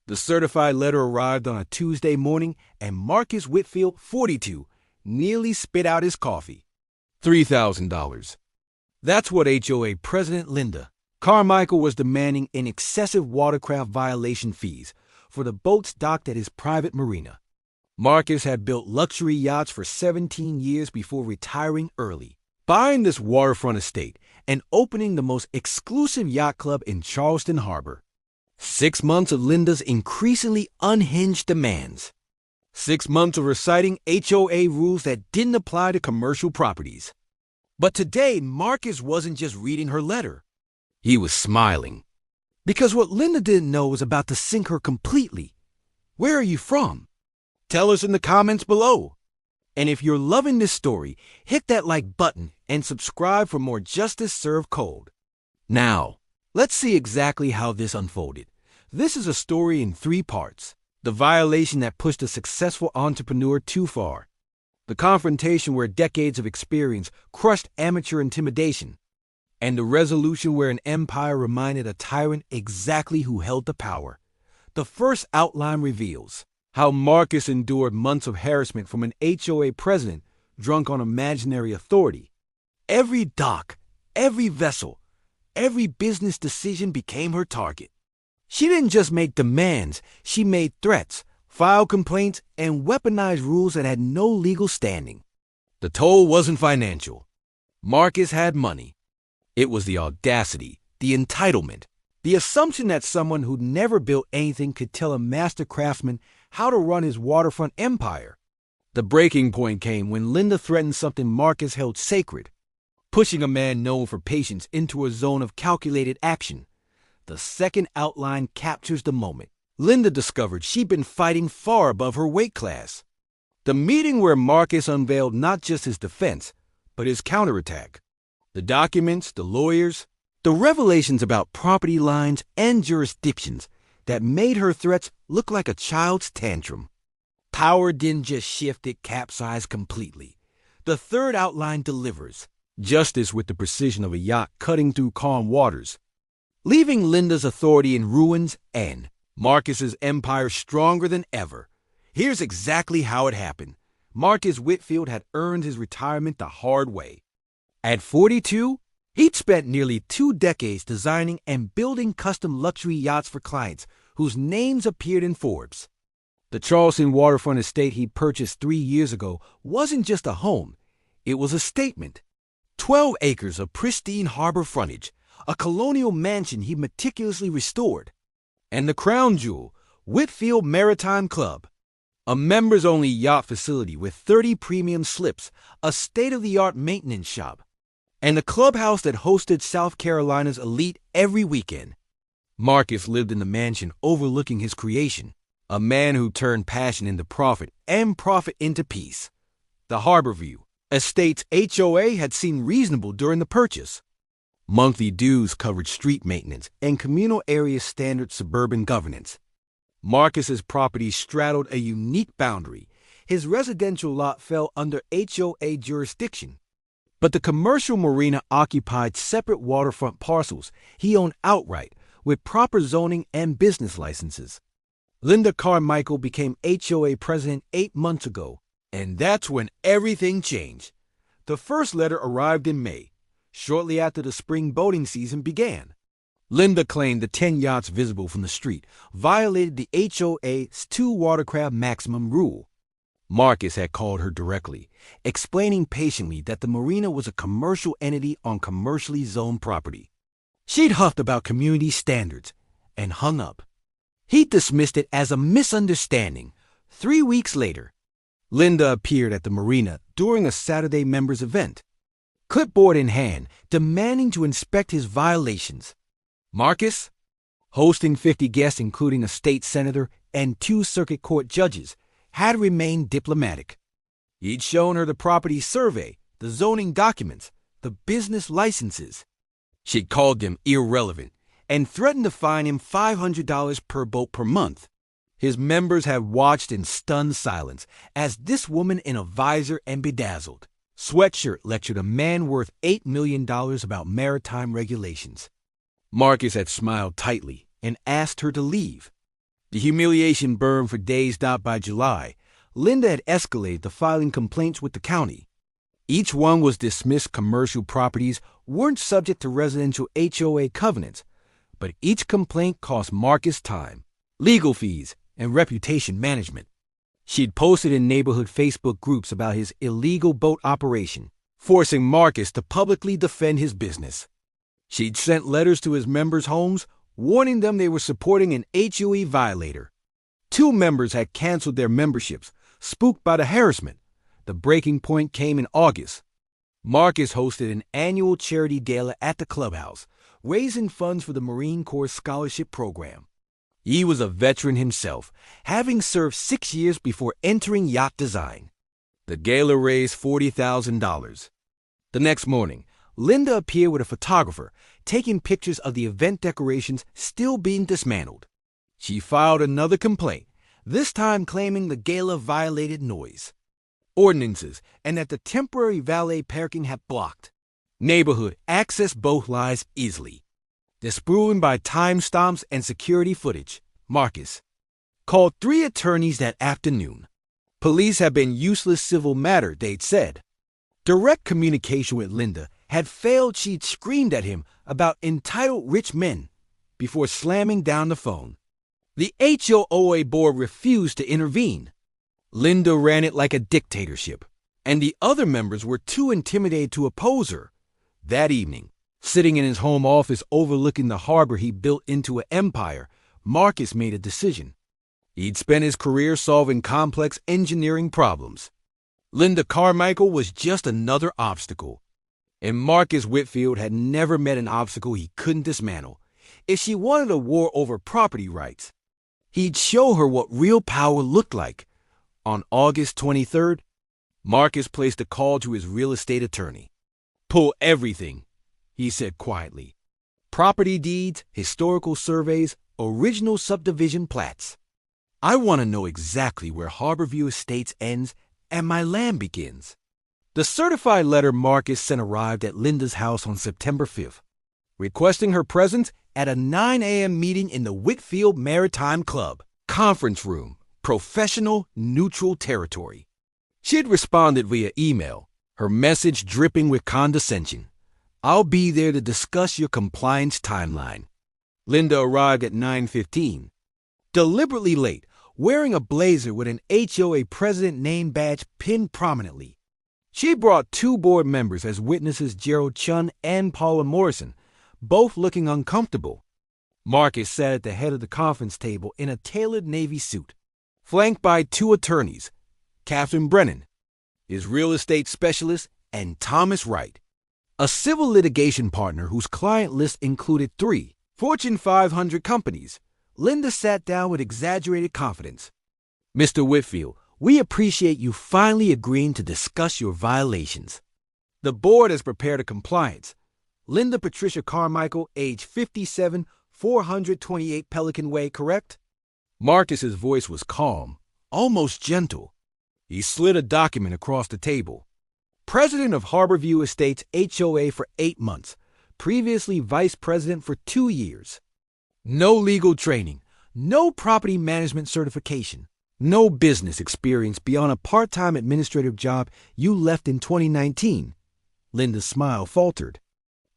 The certified letter arrived on a Tuesday morning, and Marcus Whitfield, 42, nearly spit out his coffee. $3,000. That's what HOA President Linda Carmichael was demanding in excessive watercraft violation fees for the boats docked at his private marina. Marcus had built luxury yachts for 17 years before retiring early, buying this waterfront estate and opening the most exclusive yacht club in Charleston Harbor. 6 months of Linda's increasingly unhinged demands. 6 months of reciting HOA rules that didn't apply to commercial properties. But today, Marcus wasn't just reading her letter. He was smiling. Because what Linda didn't know was about to sink her completely. Where are you from? Tell us in the comments below. And if you're loving this story, hit that like button and subscribe for more Justice Served Cold. Now, let's see exactly how this unfolded. This is a story in 3 parts. The violation that pushed a successful entrepreneur too far. The confrontation where decades of experience crushed amateur intimidation. And the resolution where an empire reminded a tyrant exactly who held the power. The first outline reveals how Marcus endured months of harassment from an HOA president drunk on imaginary authority. Every dock, every vessel, every business decision became her target. She didn't just make demands, she made threats, filed complaints, and weaponized rules that had no legal standing. The toll wasn't financial. Marcus had money. It was the audacity, the entitlement, the assumption that someone who'd never built anything could tell a master craftsman how to run his waterfront empire. The breaking point came when Linda threatened something Marcus held sacred, pushing a man known for patience into a zone of calculated action. The second outline captures the moment. Linda discovered she'd been fighting far above her weight class. The meeting where Marcus unveiled not just his defense, but his counterattack. The documents, the lawyers, the revelations about property lines and jurisdictions that made her threats look like a child's tantrum. Power didn't just shift, it capsized completely. The third outline delivers. Justice with the precision of a yacht cutting through calm waters, leaving Linda's authority in ruins and Marcus's empire stronger than ever. Here's exactly how it happened. Marcus Whitfield had earned his retirement the hard way. At 42, he'd spent nearly 2 decades designing and building custom luxury yachts for clients whose names appeared in Forbes. The Charleston waterfront estate he purchased 3 years ago wasn't just a home, it was a statement. 12 acres of pristine harbor frontage, a colonial mansion he meticulously restored, and the crown jewel, Whitfield Maritime Club, a members-only yacht facility with 30 premium slips, a state-of-the-art maintenance shop, and a clubhouse that hosted South Carolina's elite every weekend. Marcus lived in the mansion overlooking his creation, a man who turned passion into profit and profit into peace. The Harborview Estate's HOA had seemed reasonable during the purchase. Monthly dues covered street maintenance and communal area standard suburban governance. Marcus's property straddled a unique boundary. His residential lot fell under HOA jurisdiction, but the commercial marina occupied separate waterfront parcels he owned outright with proper zoning and business licenses. Linda Carmichael became HOA president 8 months ago, and that's when everything changed. The first letter arrived in May, shortly after the spring boating season began. Linda claimed the 10 yachts visible from the street violated the HOA's 2 watercraft maximum rule. Marcus had called her directly, explaining patiently that the marina was a commercial entity on commercially zoned property. She'd huffed about community standards and hung up. He dismissed it as a misunderstanding. 3 weeks later, Linda appeared at the marina during a Saturday members event, clipboard in hand, demanding to inspect his violations. Marcus, hosting 50 guests including a state senator and 2 circuit court judges, had remained diplomatic. He'd shown her the property survey, the zoning documents, the business licenses. She'd called them irrelevant and threatened to fine him $500 per boat per month. His members had watched in stunned silence as this woman in a visor and bedazzled sweatshirt lectured a man worth $8 million about maritime regulations. Marcus had smiled tightly and asked her to leave. The humiliation burned for days. By July, Linda had escalated to filing complaints with the county. Each one was dismissed. Commercial properties weren't subject to residential HOA covenants, but each complaint cost Marcus time, legal fees, and reputation management. She'd posted in neighborhood Facebook groups about his illegal boat operation, forcing Marcus to publicly defend his business. She'd sent letters to his members' homes, warning them they were supporting an HOA violator. 2 members had canceled their memberships, spooked by the harassment. The breaking point came in August. Marcus hosted an annual charity gala at the clubhouse, raising funds for the Marine Corps Scholarship Program. He was a veteran himself, having served 6 years before entering yacht design. The gala raised $40,000. The next morning, Linda appeared with a photographer, taking pictures of the event decorations still being dismantled. She filed another complaint, this time claiming the gala violated noise ordinances and that the temporary valet parking had blocked neighborhood access both lies easily. Disproven by timestamps and security footage, Marcus called 3 attorneys that afternoon. Police had been useless civil matter, they'd said. Direct communication with Linda had failed. She'd screamed at him about entitled rich men before slamming down the phone. The HOA board refused to intervene. Linda ran it like a dictatorship, and the other members were too intimidated to oppose her. That evening, sitting in his home office overlooking the harbor he built into an empire, Marcus made a decision. He'd spent his career solving complex engineering problems. Linda Carmichael was just another obstacle. And Marcus Whitfield had never met an obstacle he couldn't dismantle. If she wanted a war over property rights, he'd show her what real power looked like. On August 23rd, Marcus placed a call to his real estate attorney. "Pull everything," he said quietly. "Property deeds, historical surveys, original subdivision plats. I want to know exactly where Harborview Estates ends and my land begins." The certified letter Marcus sent arrived at Linda's house on September 5th, requesting her presence at a 9 a.m. meeting in the Whitfield Maritime Club conference room, professional, neutral territory. She had responded via email, her message dripping with condescension. "I'll be there to discuss your compliance timeline." Linda arrived at 9:15, deliberately late, wearing a blazer with an HOA president name badge pinned prominently. She brought 2 board members as witnesses, Gerald Chun and Paula Morrison, both looking uncomfortable. Marcus sat at the head of the conference table in a tailored navy suit, flanked by 2 attorneys, Catherine Brennan, his real estate specialist, and Thomas Wright, a civil litigation partner whose client list included 3 Fortune 500 companies. Linda sat down with exaggerated confidence. "Mr. Whitfield, we appreciate you finally agreeing to discuss your violations. The board has prepared a compliance. Linda Patricia Carmichael, age 57, 428 Pelican Way, correct?" Marcus's voice was calm, almost gentle. He slid a document across the table. "President of Harborview Estates HOA for 8 months. Previously vice president for 2 years. No legal training, no property management certification, no business experience beyond a part-time administrative job you left in 2019. Linda's smile faltered.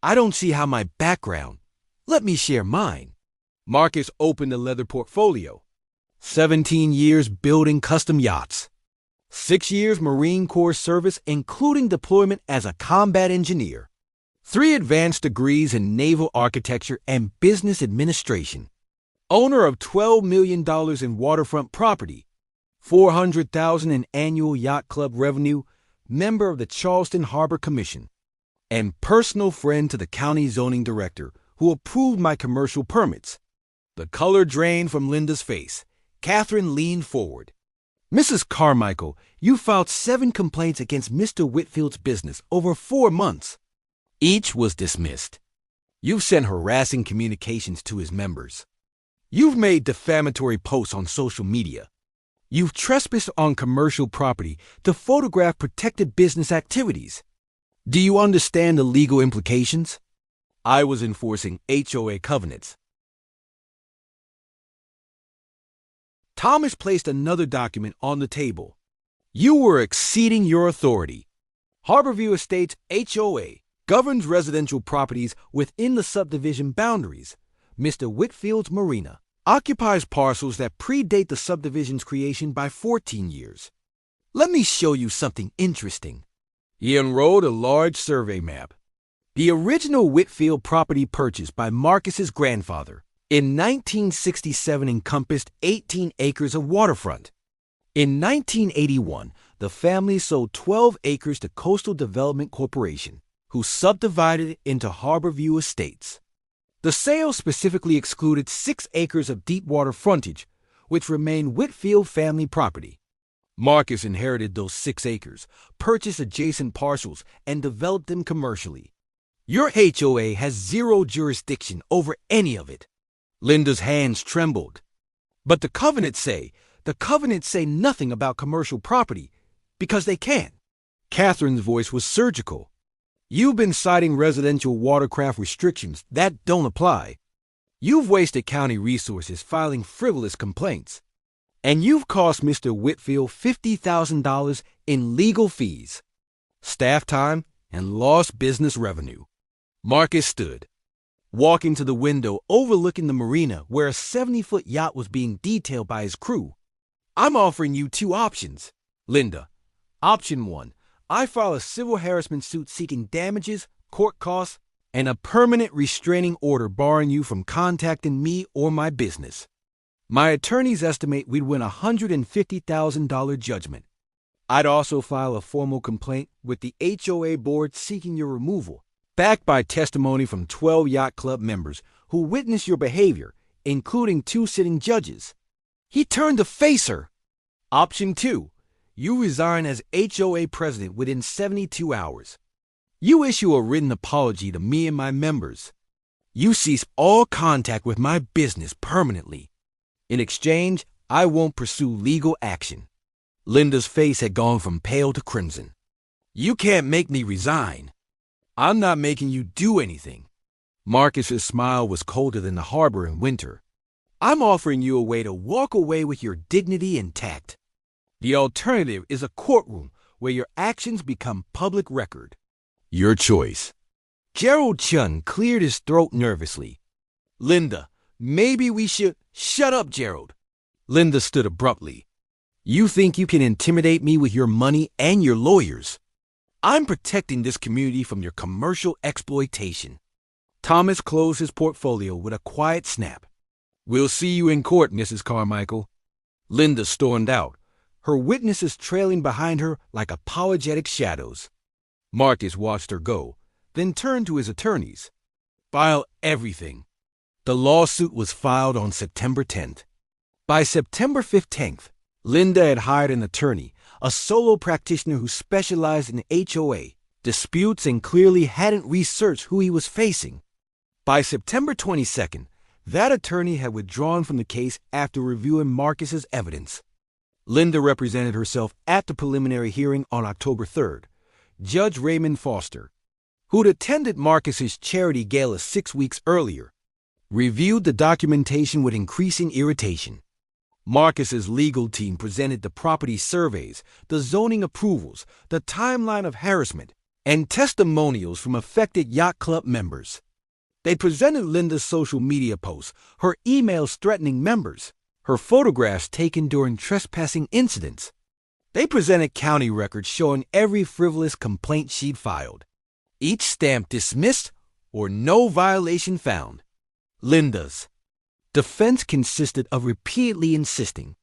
"I don't see how my background. Let me share mine." Marcus opened a leather portfolio. 17 years building custom yachts. 6 years Marine Corps service, including deployment as a combat engineer. 3 advanced degrees in naval architecture and business administration. Owner of $12 million in waterfront property. $400,000 in annual yacht club revenue. Member of the Charleston Harbor Commission. And personal friend to the county zoning director who approved my commercial permits. The color drained from Linda's face. Catherine leaned forward. "Mrs. Carmichael, you filed 7 complaints against Mr. Whitfield's business over 4 months. Each was dismissed. You've sent harassing communications to his members. You've made defamatory posts on social media. You've trespassed on commercial property to photograph protected business activities. Do you understand the legal implications? I was enforcing HOA covenants. Thomas placed another document on the table. You were exceeding your authority. Harborview Estates HOA governs residential properties within the subdivision boundaries. Mr. Whitfield's marina occupies parcels that predate the subdivision's creation by 14 years. Let me show you something interesting. He unrolled a large survey map. The original Whitfield property purchased by Marcus's grandfather in 1967 encompassed 18 acres of waterfront. In 1981, the family sold 12 acres to Coastal Development Corporation, who subdivided it into Harborview Estates. The sale specifically excluded 6 acres of deep water frontage, which remained Whitfield family property. Marcus inherited those 6 acres, purchased adjacent parcels, and developed them commercially. Your HOA has zero jurisdiction over any of it. Linda's hands trembled. But the covenants say nothing about commercial property, because they can't. Catherine's voice was surgical. You've been citing residential watercraft restrictions that don't apply. You've wasted county resources filing frivolous complaints. And you've cost Mr. Whitfield $50,000 in legal fees, staff time, and lost business revenue. Marcus stood, walking to the window overlooking the marina where a 70-foot yacht was being detailed by his crew. I'm offering you 2 options. Linda, option 1, I file a civil harassment suit seeking damages, court costs, and a permanent restraining order barring you from contacting me or my business. My attorneys estimate we'd win a $150,000 judgment. I'd also file a formal complaint with the HOA board seeking your removal, backed by testimony from 12 Yacht Club members who witnessed your behavior, including 2 sitting judges. He turned to face her. Option 2, you resign as HOA president within 72 hours. You issue a written apology to me and my members. You cease all contact with my business permanently. In exchange, I won't pursue legal action. Linda's face had gone from pale to crimson. You can't make me resign. I'm not making you do anything. Marcus's smile was colder than the harbor in winter. I'm offering you a way to walk away with your dignity intact. The alternative is a courtroom where your actions become public record. Your choice. Gerald Chun cleared his throat nervously. Linda, maybe we should... Shut up, Gerald. Linda stood abruptly. You think you can intimidate me with your money and your lawyers? I'm protecting this community from your commercial exploitation. Thomas closed his portfolio with a quiet snap. We'll see you in court, Mrs. Carmichael. Linda stormed out, her witnesses trailing behind her like apologetic shadows. Marcus watched her go, then turned to his attorneys. File everything. The lawsuit was filed on September 10th. By September 15th, Linda had hired an attorney, a solo practitioner who specialized in HOA disputes and clearly hadn't researched who he was facing. By September 22nd, that attorney had withdrawn from the case after reviewing Marcus's evidence. Linda represented herself at the preliminary hearing on October 3rd. Judge Raymond Foster, who'd attended Marcus's charity gala 6 weeks earlier, reviewed the documentation with increasing irritation. Marcus's legal team presented the property surveys, the zoning approvals, the timeline of harassment, and testimonials from affected Yacht Club members. They presented Linda's social media posts, her emails threatening members, her photographs taken during trespassing incidents. They presented county records showing every frivolous complaint she'd filed, each stamp dismissed or no violation found. Linda's defense consisted of repeatedly insisting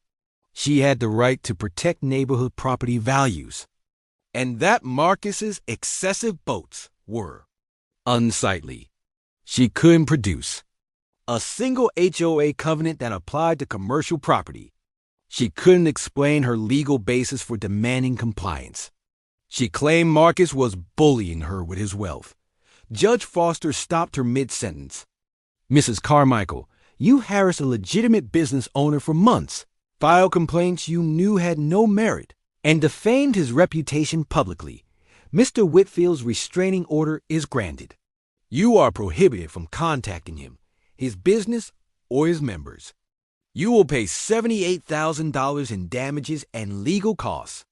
she had the right to protect neighborhood property values, and that Marcus's excessive boats were unsightly. She couldn't produce a single HOA covenant that applied to commercial property. She couldn't explain her legal basis for demanding compliance. She claimed Marcus was bullying her with his wealth. Judge Foster stopped her mid-sentence. Mrs. Carmichael, you harassed a legitimate business owner for months, filed complaints you knew had no merit, and defamed his reputation publicly. Mr. Whitfield's restraining order is granted. You are prohibited from contacting him, his business, or his members. You will pay $78,000 in damages and legal costs.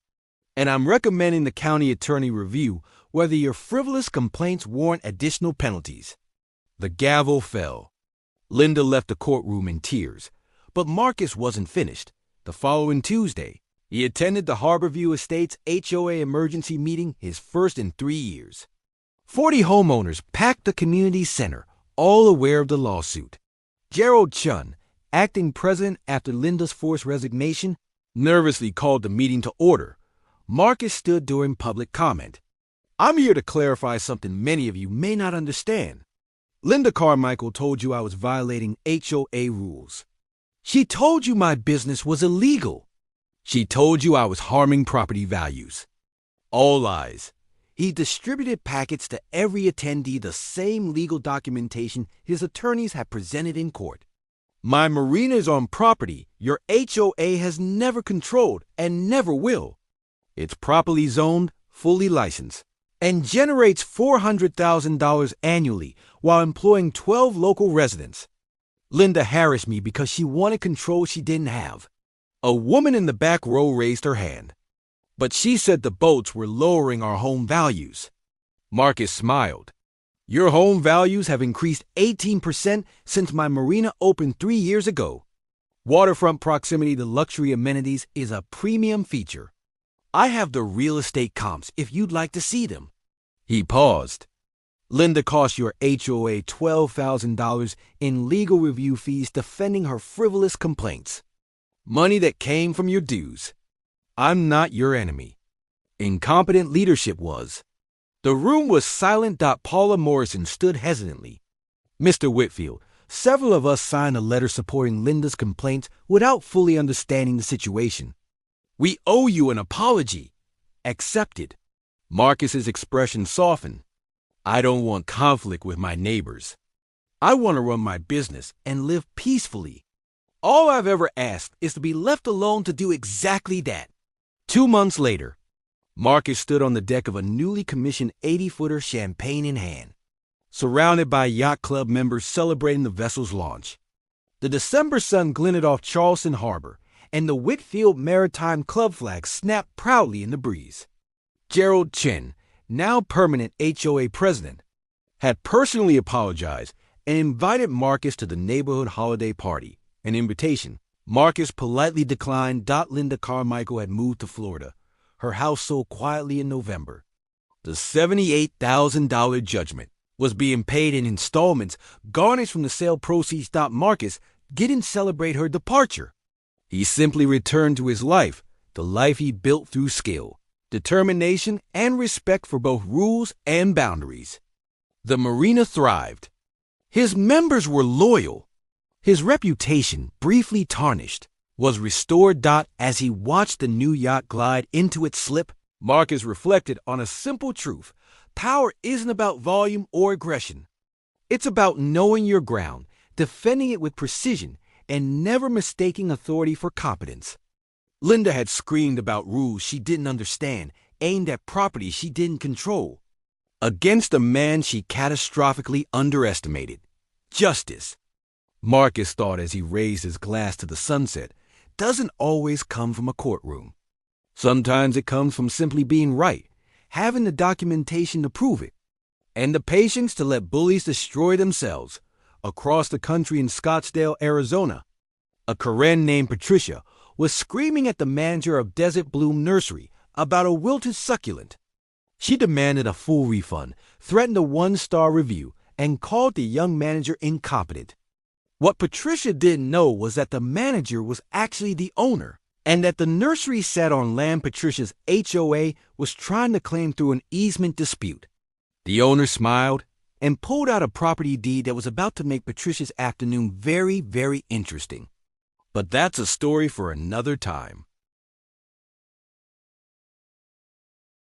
And I'm recommending the county attorney review whether your frivolous complaints warrant additional penalties. The gavel fell. Linda left the courtroom in tears, but Marcus wasn't finished. The following Tuesday, he attended the Harborview Estates HOA emergency meeting, his first in 3 years. 40 homeowners packed the community center, all aware of the lawsuit. Gerald Chun, acting president after Linda's forced resignation, nervously called the meeting to order. Marcus stood during public comment. I'm here to clarify something many of you may not understand. Linda Carmichael told you I was violating HOA rules. She told you my business was illegal. She told you I was harming property values. All lies. He distributed packets to every attendee, the same legal documentation his attorneys had presented in court. My marina is on property your HOA has never controlled and never will. It's properly zoned, fully licensed, and generates $400,000 annually while employing 12 local residents. Linda harassed me because she wanted control she didn't have. A woman in the back row raised her hand. But she said the boats were lowering our home values. Marcus smiled. Your home values have increased 18% since my marina opened 3 years ago. Waterfront proximity to luxury amenities is a premium feature. I have the real estate comps if you'd like to see them. He paused. Linda cost your HOA $12,000 in legal review fees defending her frivolous complaints. Money that came from your dues. I'm not your enemy. Incompetent leadership was. The room was silent. Paula Morrison stood hesitantly. Mr. Whitfield, several of us signed a letter supporting Linda's complaints without fully understanding the situation. We owe you an apology. Accepted. Marcus's expression softened. I don't want conflict with my neighbors. I want to run my business and live peacefully. All I've ever asked is to be left alone to do exactly that. 2 months later, Marcus stood on the deck of a newly commissioned 80-footer, champagne in hand, surrounded by yacht club members celebrating the vessel's launch. The December sun glinted off Charleston Harbor, and the Whitfield Maritime Club flag snapped proudly in the breeze. Gerald Chin, now permanent HOA president, had personally apologized and invited Marcus to the neighborhood holiday party, an invitation Marcus politely declined. Linda Carmichael had moved to Florida. Her house sold quietly in November. The $78,000 judgment was being paid in installments garnished from the sale proceeds. Marcus didn't celebrate her departure. He simply returned to his life, the life he built through skill, determination, and respect for both rules and boundaries. The marina thrived. His members were loyal. His reputation, briefly tarnished, was restored. As he watched the new yacht glide into its slip, Marcus reflected on a simple truth. Power isn't about volume or aggression. It's about knowing your ground, defending it with precision, and never mistaking authority for competence. Linda had screamed about rules she didn't understand, aimed at property she didn't control, against a man she catastrophically underestimated. Justice, Marcus thought as he raised his glass to the sunset, doesn't always come from a courtroom. Sometimes it comes from simply being right, having the documentation to prove it, and the patience to let bullies destroy themselves. Across the country in Scottsdale, Arizona, a Karen named Patricia was screaming at the manager of Desert Bloom Nursery about a wilted succulent. She demanded a full refund, threatened a 1-star review, and called the young manager incompetent. What Patricia didn't know was that the manager was actually the owner, and that the nursery sat on land Patricia's HOA was trying to claim through an easement dispute. The owner smiled and pulled out a property deed that was about to make Patricia's afternoon very, very interesting. But that's a story for another time.